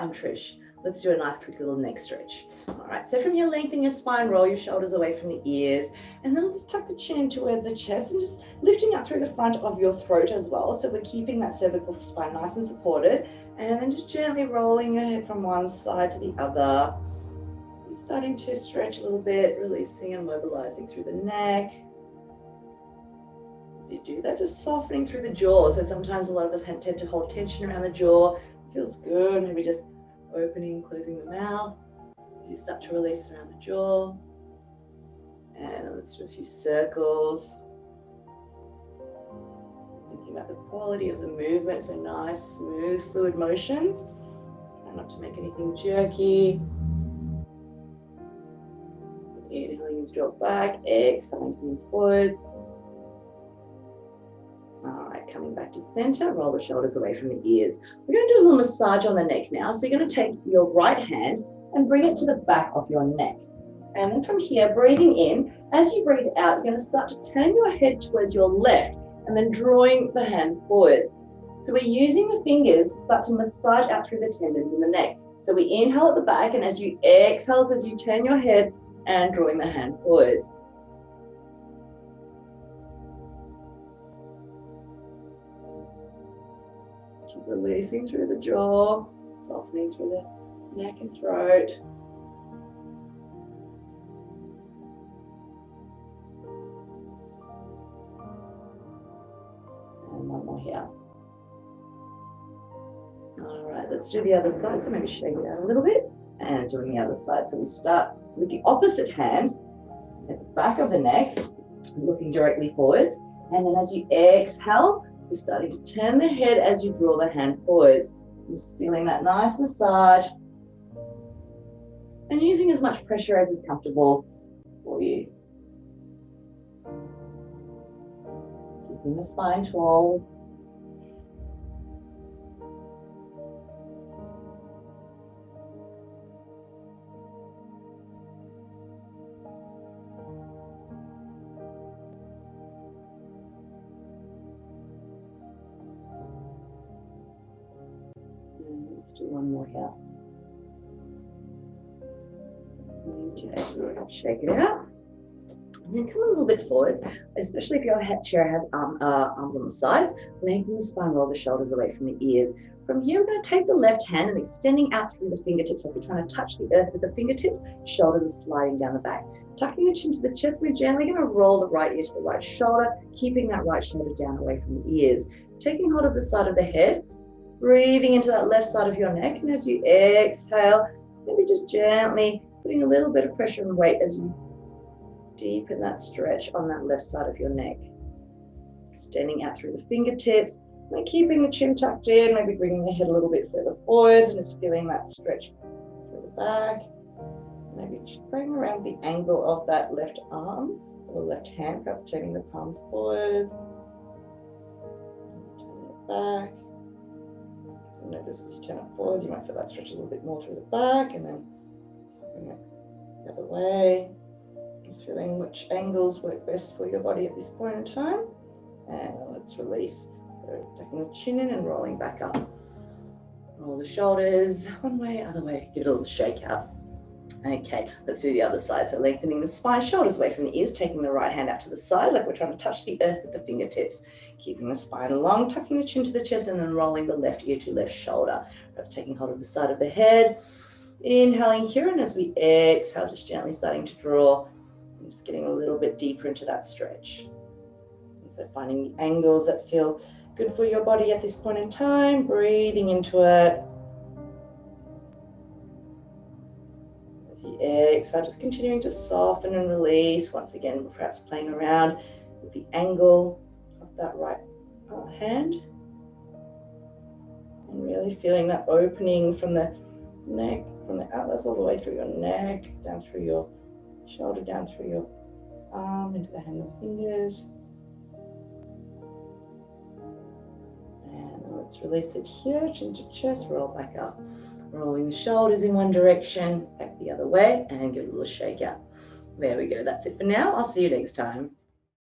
I'm Trish. Let's do a nice quick little neck stretch. All right, so from here, lengthen your spine, roll your shoulders away from the ears, and then let's tuck the chin in towards the chest and just lifting up through the front of your throat as well. So we're keeping that cervical spine nice and supported, and then just gently rolling your head from one side to the other. You're starting to stretch a little bit, releasing and mobilizing through the neck. As you do that, just softening through the jaw. So sometimes a lot of us tend to hold tension around the jaw. Feels good, maybe just opening, closing the mouth as you start to release around the jaw. And then let's do a few circles. Thinking about the quality of the movement, so nice, smooth, fluid motions. Try not to make anything jerky. Inhaling as you drop back, exhaling to move forwards. All right, coming back to center, roll the shoulders away from the ears. We're going to do a little massage on the neck now. So you're going to take your right hand and bring it to the back of your neck. And then from here, breathing in, as you breathe out, you're going to start to turn your head towards your left and then drawing the hand forwards. So we're using the fingers to start to massage out through the tendons in the neck. So we inhale at the back, and as you exhale, as you turn your head and drawing the hand forwards. Keep releasing through the jaw, softening through the neck and throat. And one more here. All right, let's do the other side. So maybe shake it out a little bit and doing the other side. So we start with the opposite hand at the back of the neck, looking directly forwards. And then as you exhale, you're starting to turn the head as you draw the hand forwards. Just feeling that nice massage and using as much pressure as is comfortable for you. Keeping the spine tall. Let's do one more here. Okay, shake it out. And then come a little bit forwards, especially if your chair has arms on the sides. Lengthen the spine, roll the shoulders away from the ears. From here, we're going to take the left hand and extending out through the fingertips. Like we're trying to touch the earth with the fingertips. Shoulders are sliding down the back. Tucking the chin to the chest, we're gently going to roll the right ear to the right shoulder, keeping that right shoulder down away from the ears. Taking hold of the side of the head, breathing into that left side of your neck. And as you exhale, maybe just gently putting a little bit of pressure and weight as you deepen that stretch on that left side of your neck. Extending out through the fingertips, and keeping the chin tucked in, maybe bringing the head a little bit further forwards and just feeling that stretch through the back. Maybe just playing around the angle of that left arm or the left hand, perhaps turning the palms forwards. Turning it back. So notice as you turn it forwards, you might feel that stretch a little bit more through the back, and then bring it the other way. Just feeling which angles work best for your body at this point in time. And let's release. So tucking the chin in and rolling back up. Roll the shoulders one way, other way. Give it a little shake out. Okay, let's do the other side. So lengthening the spine, shoulders away from the ears, taking the right hand out to the side like we're trying to touch the earth with the fingertips. Keeping the spine long, tucking the chin to the chest, and then rolling the left ear to left shoulder. Perhaps taking hold of the side of the head. Inhaling here, and as we exhale, just gently starting to draw. And just getting a little bit deeper into that stretch. And so finding the angles that feel good for your body at this point in time, breathing into it. As you exhale, just continuing to soften and release. Once again, perhaps playing around with the angle of that right hand. And really feeling that opening from the neck, from the atlas all the way through your neck, down through your shoulder, down through your arm, into the hand and fingers. And let's release it here, chin to chest, roll back up. Rolling the shoulders in one direction, back the other way, and give it a little shake out. There we go, that's it for now. I'll see you next time.